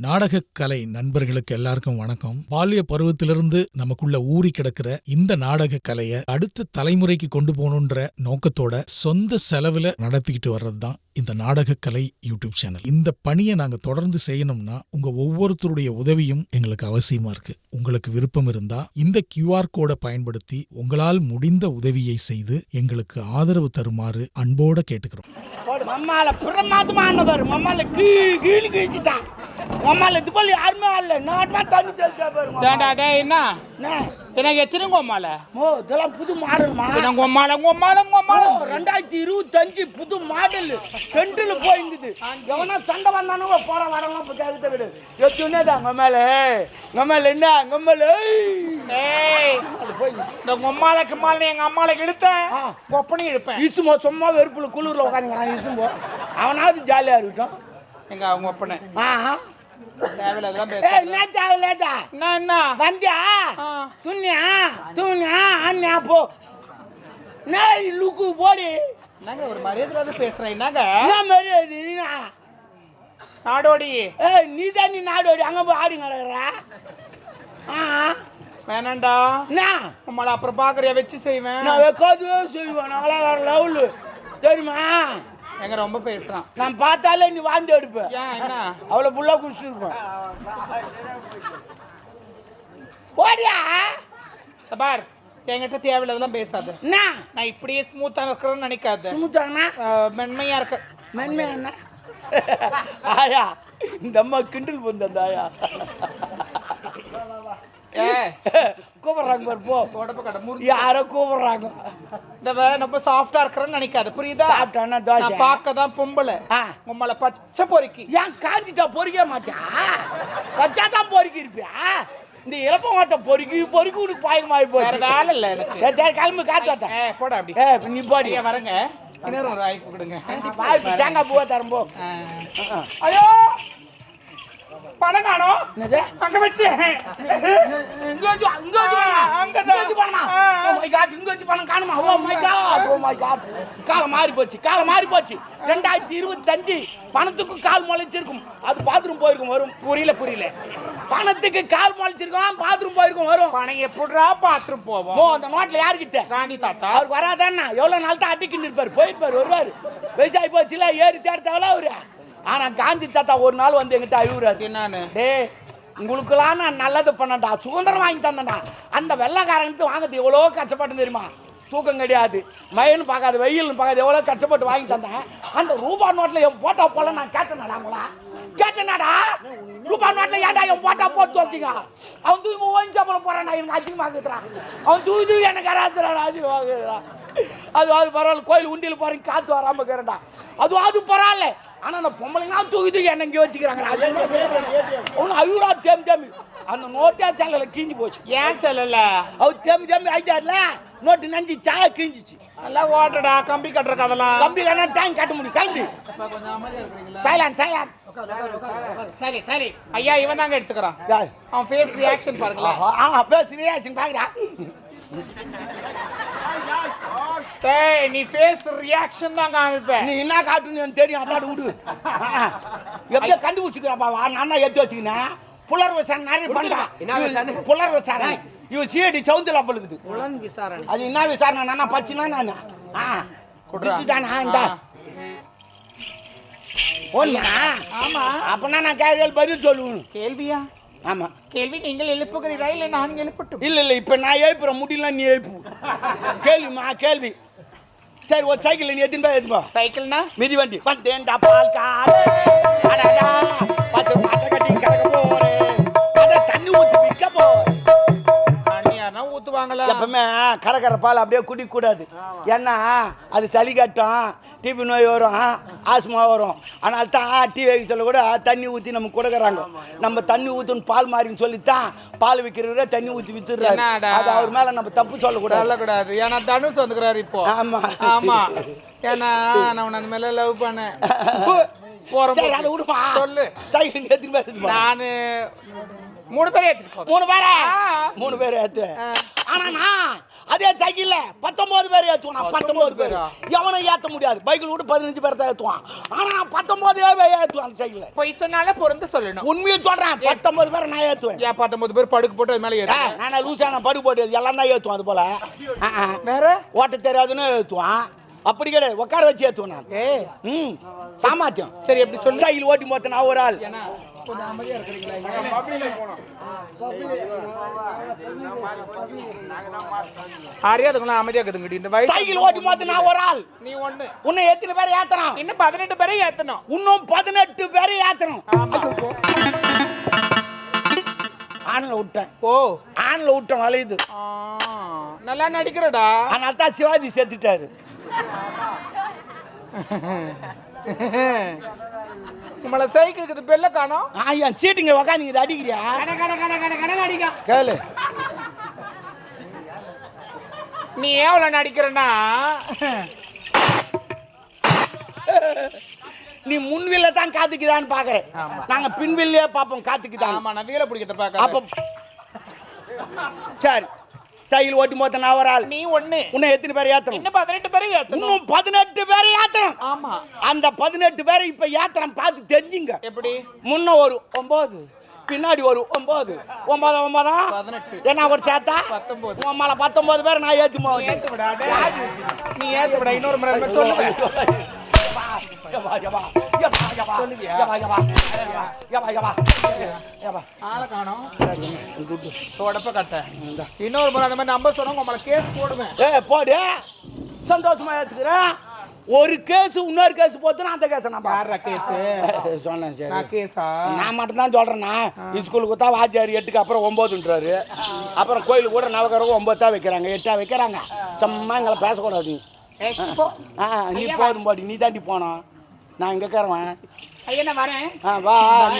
நாடகக்கலை நண்பர்களுக்கு எல்லாருக்கும் வணக்கம். பால்ய பருவத்திலிருந்து நமக்குள்ள ஊறி கிடக்கிற இந்த நாடக கலையை அடுத்த தலைமுறைக்கு கொண்டு போகணுன்ற நோக்கத்தோட சொந்த செலவுல நடத்திக்கிட்டு வர்றதுதான் இந்த நாடகக்கலை யூடியூப் சேனல். இந்த பணியை நாங்க தொடர்ந்து செய்யணும்னா உங்க ஒவ்வொருத்தருடைய உதவியும் எங்களுக்கு அவசியமா இருக்கு. உங்களுக்கு விருப்பம் இருந்தா இந்த QR கோடை பயன்படுத்தி உங்களால் முடிந்த உதவியை செய்து எங்களுக்கு ஆதரவு தருமாறு அன்போட கேட்டுக்கிறோம். எனக்கு எத்தனை கோமால இதெல்லாம் புது மாடல்மா. 2025 புது மாடல் ரெண்டுல போயிருந்தது. எவனா சண்டை வந்தானோ போற வரலாம் கேட்க விடு. எத்துனேதான் நம்மள என்ன நம்மள இந்த உம்மாளுக்கு மாலை எங்க அம்மாளுக்கு இழுத்தேன் ஒப்பனி இழுப்பேன். இசுமோ சும்மா வெறுப்புல குளிர்ல உட்காந்துக்கிறான். இசும்போ அவனாவது ஜாலியா இருக்கட்டும். எங்க அவங்க ஒப்பனை ஒரு மரியாதை பேசுறேன். நாடோடி நீதான் நீ நாடோடி அங்க போய் ஆடி நடக்கிற வேணாண்டா. உம்மளை அப்புறம் பாக்குறியா வச்சு செய்வேன். நான் வைக்காதே செய்வேன். நாங்களாம் வேற லெவலு தெரியுமா. எங்க ரொம்ப பேசுறான். நான் பார்த்தாலே நீ வாந்தி எடுப்பேன். என்ன அவ்வளவு புல்லா குடிச்சிட்டு இருப்பேன். ஓடியா பார் என்கிட்ட தேவையில்லதெல்லாம் பேசாத. நான் இப்படியே ஸ்மூத்தா இருக்கிறேன்னு நினைக்காத. ஸ்மூத்தானா மென்மையா இருக்க. மென்மையா என்ன ஆயா இந்த அம்மா கிண்டல் பண்ண அந்த ஆயா கூப்பிடுறாங்க பாரு. போ யாரோ கூப்பிடுறாங்க. இந்த ரொம்ப சாஃப்டா இருக்கிறேன்னு நினைக்காது. புரியுதா? சாப்பிட்டானா தோசை பார்க்கதான் பொம்பளை. உம்மளை பச்சை பொறுக்கி ஏன் காஞ்சிட்டா பொறிக்க மாட்டியா? பச்சாதான் பொறுக்கி இருப்பியா? இந்த இளப்ப மாட்டை பொறுக்கி உனக்கு பாயமாயி போச்சு. வேலை இல்லை எனக்கு. சரி கிளம்பு காத்தாட்டா போட அப்படி நீ போடி வரங்க. இன்னொரு ஒரு வாய்ப்பு கொடுங்க. தேங்காய் பூவா தரம்போ. ஐயோ பணம் காணோம். அங்க வச்சு காலம் மாறி போச்சு. 2025 பணத்துக்கும் கால் முளைச்சிருக்கும். அது பாத்ரூம் போயிருக்கும் வரும். புரியல பணத்துக்கு கால் முளைச்சிருக்கும் பாத்ரூம் போயிருக்கும் வரும். பணம் எப்படிரா பாத்ரூம் போவோம்? அந்த நோட்ல யாருக்கிட்ட? காந்தி தாத்தா. அவருக்கு வராதானா? எவ்வளவு நாள் தான் அடிக்கிட்டு இருப்பாரு. போயிருப்பாரு வருவாரு. வயசாகி போச்சுல ஏறி தேர்த்தாவல அவரு. ஆனா காந்தி தாத்தா ஒரு நாள் வந்து எங்கிட்ட அழுகுறாரு. என்னன்னு? உங்களுக்கெல்லாம் நான் நல்லது பண்ணண்டா, சுதந்திரம் வாங்கி தந்தேன்டா. அந்த வெள்ளைக்காரனுக்கு வாங்கிறது எவ்வளோ கஷ்டப்பட்டு தெரியுமா? தூக்கம் கிடையாது, மயன்னு பார்க்காது, வெயில்னு பார்க்காது, எவ்வளோ கஷ்டப்பட்டு வாங்கி தந்தேன். அந்த ரூபா நோட்டில் என் போட்டா போல நான் கேட்டேனாடா ரூபா நோட்டில் ஏன்டா என் போட்டா போட்டு வச்சுங்க. அவன் தூக்கி ஓஞ்சி போல போறான்டா. எனக்கு அசிங்கமாக்குறான். அவன் தூக்கி எனக்கு அராசுறான், அசிங்கமாக்குறான். அது பரவாயில்ல. கோயில் உண்டியில் பாருங்க காற்று வராமல் இருக்கிறேன்டா. அது பரவாயில்ல. ஆனா அந்த பொம்பளைங்க தூக்கி என்ன இங்கே வச்சுக்கிறாங்க. ஐயூரா தேம்பி அந்த நோட்டே செல்லல கீஞ்சி போச்சு. ஏன் செல்லல? அவர் தேம்பி ஆயிட்டார்ல. நோட்டு நஞ்சி சாய கீஞ்சிச்சு. நல்லா ஓட்டடா. கம்பி கட்டுற கதெல்லாம் கம்பி கண்ணா டேங்க் கட்ட முடியும். கிளம்பி சைலண்ட். சரி ஐயா இவன் தாங்க எடுத்துக்கிறான். அவன் ஃபேஸ் ரியாக்ஷன் பாருங்களேன். ஃபேஸ் ரியாக்ஷன் பாக்குறா. நீ ஃபேஸ் ரியாக்ஷன் தான் காமிப்ப. நீ என்ன காட்டுன்னு தெரியும். அதாடு விடு. எப்படியோ கண்டுபிடிச்சிக்கிறாப்பா. நான் தான் எடுத்து வச்சுக்கினேன். புலர் விசாரணை நிறைய பண்றா. புலர் விசாரணை இவ சிஐடி சவுந்தல பழுகுது. விசாரணை அது என்ன விசாரணை? நானா பச்சுனா நானா கொடுத்துட்டானா இந்த ஒண்ணா? ஆமா. அப்பனா நான் கேள்வி பதில் சொல்லுவேன். கேள்வியா? ஆமா. கேள்வி நீங்கள் எழுப்புகிறீரா இல்ல நான் எழுப்பட்டும்? இல்ல இப்ப நான் எழுப்புற முடியல, நீ எழுப்பு. கேள்வி சரி. ஒரு சைக்கிள் நீ எதுப்பா? சைக்கிள்னா மிதி வண்டி. வந்தேன்டா பால் காடு அடடா பச்சை மாட்டை கட்டி கறக்க போறேன். அத தண்ணி ஊத்தி விற்க போறேன். தண்ணியானா ஊத்துவாங்களா? எப்பவுமே கறக்கிற பால் அப்படியே குடிக்க கூடாது. ஏன்னா அது சளி கட்டும், டிபி நோய் வரும், ஆஸ்மா வரும். அதனால தான் டீ வைக்க சொல்ல கூட தண்ணி ஊற்றி நம்ம கொடுக்குறாங்க. நம்ம தண்ணி ஊற்றுன்னு பால் மாறின்னு சொல்லித்தான் பால் விற்கிறவரை தண்ணி ஊற்றி வித்துடுறாரு. அது அவர் மேலே நம்ம தப்பு சொல்லக்கூடாது. ஏன்னா தனுஷ் வந்துக்கிறாரு இப்போ. ஆமா ஏன்னா நான் அந்த மேல லவ் பண்ணேன். போறோம் சரி அதை விடுமா சொல்லு. சைக்கிள் எத்தனை பேர் ஏத்துமா நானு 3 பேரை ஏத்திட்டு போறேன். 3 பேரா ஆ. 3 பேர் ஏத்து ஆனா நான் அதே சைக்கிள்ல 19 பேர் ஏத்துவான் 19 பேர் பேரா? எவனும் ஏத்த முடியாது பைக்கில் விட்டு 15 பேர் தான் ஏத்துவான் ஆனா நான் 19 பேர் ஏத்துவான் அந்த சைக்கிள்ல பொய் சொன்னாலே பொருந்து சொல்லணும். உண்மையை சொல்றேன் 19 பேர் நான் ஏத்துவேன் ஏன் 19 பேர் படுக்கு போட்டு அது மேல ஏத்து. நான் லூசான படு போட்டு எல்லாம் தான் ஏத்துவான் அது போல வேற ஓட்ட தெரியாதுன்னு ஏத்துவான் அப்படி கிடையாது உட்கார வச்சு ஏத்துவான் நான் ஏய் ம் சாமர்த்தியம் சரி எப்படி சொல்லு. சைக்கிள் ஓட்டி மொத்த நான் ஒரு ஆள் ஏன்னா கொஞ்சம் அமைதியா இருக்கீங்களா? அறியாதுங்களா அமைதியா இருக்குதுங்கடி இந்த வயசு. சைக்கிள் ஓட்டி மொத்த நான் ஒரு ஆள் நீ ஒண்ணு. உன்னை எத்தனை பேர் ஏத்துறான் இன்னும் 18 பேரை ஏத்தணும். இன்னும் 18 பேரை ஏத்தணும் ஆமா. ஆண்ல விட்டேன் ஓ ஆண்ல விட்டேன் வளையுது ஆ, நல்லா நடிக்கிறடா. அதனால தான் சிவாஜி செத்துட்டாரு நம்மள சைக்கிளுக்கு பெல்ல காணோம். என் சீட்டுங்க உக்காந்து அடிக்கிறியா அடிக்க. கேளு நீ எவ்வளவு நடிக்கிறனா நீ முன்வில்ல தான் காத்துக்குதான்னு பாக்குறேன் ஆமா. நாங்க பின்வில்லையே பாப்போம் காத்துக்குதான் ஆமா நான் வீல பிடிக்கிறத பாக்க. அப்ப சரி சைக்கிள் ஓட்டி மொத்த நான் ஒரு ஆள் நீ ஒண்ணு. உன்னை எத்தனை பேர் ஏத்தணும் இன்னும் 18 பேரை ஏத்தணும். இன்னும் 18 பேரை ஏத்தணும் ஆமா. அந்த 18 பேரை இப்ப ஏத்தனம் பார்த்து தெரிஞ்சுங்க எப்படி? முன்ன ஒரு 9 பின்னாடி ஒரு 9 9 9 18. என்ன ஒரு சேர்த்தா 19. உம்மால 19 பேர் நான் ஏத்துமா ஏத்து விடா டேய். நீ ஏத்து விடா இன்னொரு முறை சொல்லுவேன். சொல்லுவியா? ஆளை காணோம். தொடப்ப கட்ட. இன்னொரு முறை அந்த மாதிரி நம்ப சொன்னவங்க உங்களை கேஸ் போடுவேன். போடு சந்தோஷமா ஏத்துக்கிறேன் ஒரு கேஸ் இன்னொரு கேஸ் போத்துனா அந்த கேஸ் நான் யாரா கேஸ்? சொன்னேன் சரி நான் கேஸா? நான் மட்டும் தான் சொல்றேன்னா ஸ்கூலுக்கு தான் வாத்தியார் 8க்கு அப்புறம் 9ன்றாரு அப்புறம் கோயிலுக்கு கூட நவகரம் 9 தான் வைக்கிறாங்க 8 வைக்கிறாங்க சும்மா எங்களை பேசக்கூடாது நீ போதும் போடி நீ தாண்டி போனோம் நான் இங்கே இருக்கிறவன் ஐயா நான் வரேன். வா